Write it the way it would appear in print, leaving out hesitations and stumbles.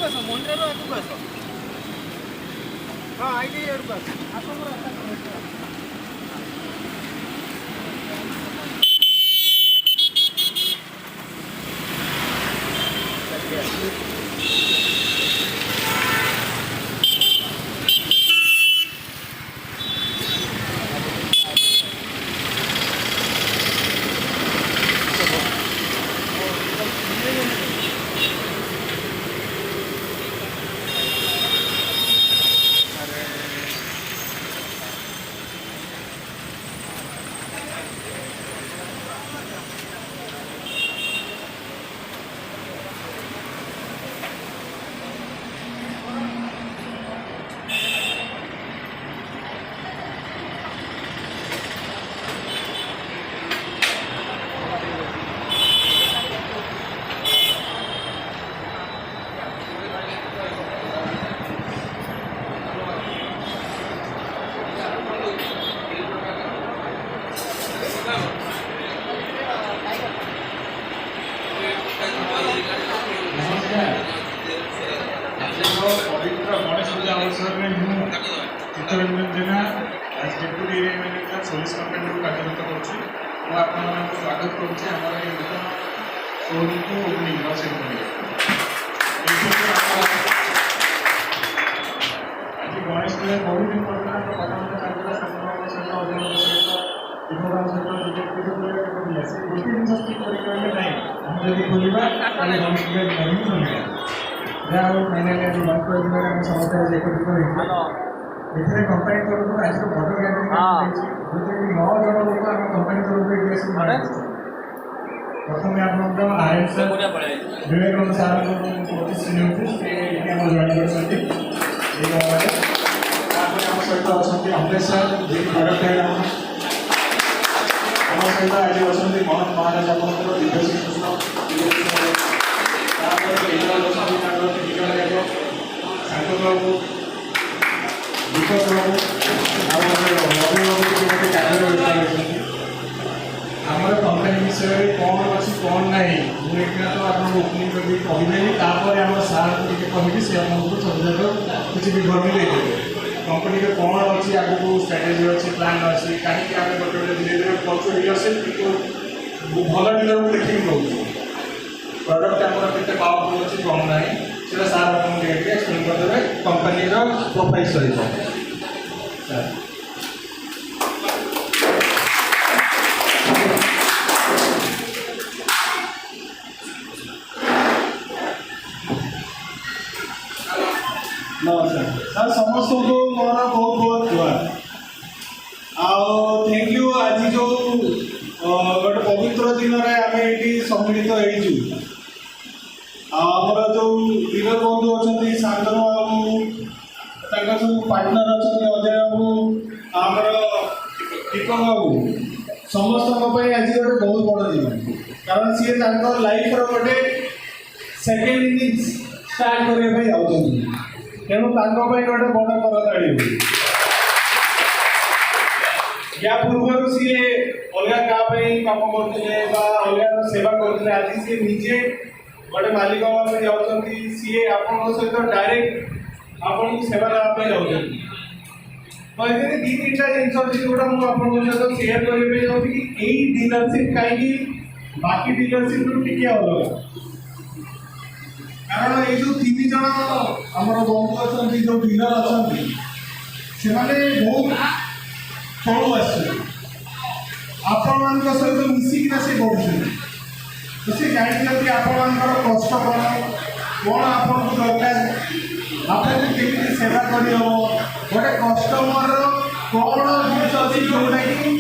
ଆସ ମନ୍ଦିରରୁ ଆଗକୁ ଆସ। ହଁ ଆଇଟି ଆଡ଼କୁ ଆସ। ଆପଣଙ୍କର पवित्र गणेश पूजा अवसर में हूँ चित्तरंजन जेना आज deputy area manager service company को कार्यरत करुँच स्वागत करुँचे आम नूतन शोरूम को ओपनिंग आज गणेश पूजा बहुत दिन पर्यटन कथाबार्ता चलता संगठन सहित अभिनंदन सहित विभोगान सहित डिटेक्टिव से गोटे जिन ठीक करें ना आम जब खोलवा गणेश पूजा नहीं खोलिया जहाँ फाइनाली आज वन जिले में समस्त एकत्रित होते कंपानी तरफ आज बड़ गैदरिंग जो 9 जन लोग आम कंपानी तरफ प्रथम आप आर्यन सर विवेकानंद सार प्रतिश्रुति जॉइन कर सहित अच्छा अमरेश सर जी प्रडक्ट है आम सहित आज अच्छा महंत महाराज आप दिव्यश्री कृष्ण सागर बाबू दीपक बाबू आमर कंपनी विषय कौन अच्छी कौन ना मुझे तो आप ओपनिंग करके कहदेवी तापर आम सार को कहि सी आपको सब किसी विवरणी देते कंपनी कौन अच्छी आगू स्ट्राटेजी अच्छी प्लान अच्छी कहीं आम गोटे गोटे धीरे धीरे करूँ डीलरशिप भल डीलर को देखिए रोज प्रडक्ट आम के पावरफुल अच्छी कौन ना से सार आपको एक्सप्लेन करदे कंपनी प्रोफाइल सहित सर नमस्कार सर समस्त को मोर बहुत बहुत जुआर थैंक यू आज जो गोटे पवित्र दिन में आम ये सम्मिलित होइजु आमर जो डीलर बंधु अच्छा शांतनु बाबू सब पार्टनर अच्छा अजय बाबू आमर दीपक बाबू समस्त आज गोटे बहुत बड़ दिन कारण सी लाइफ रोटे सेकेंड इनिंग्स स्टार्ट करने जाऊँ तेणु गोटे बड़ करताड़ी या पूर्व सी अलग क्या कम करते अलग सेवा करते आज सी निजे गोटे मालिक हाँ जाऊँगी सी आप सहित डायरेक्ट आपको सेवा नापी जाऊँगी तो ये दी तीन जिन अच्छी जोटा मुझे सहित सेयार करने चाहूँगी कि यही डीलरशिप कहीं बाकी डीलरशिप टी अलग कारण ये जो 3 जन आमर बंधु अच्छा जो डीलर अच्छा से बहुत तलू आपण मान सहित मिसिकिना से बढ़ुं तो सी जानते आपण कष्ट कौन आपको दरकार आपको केमी सेवा कर गोटे कस्टमर कौन जिन अच्छी जोटा कि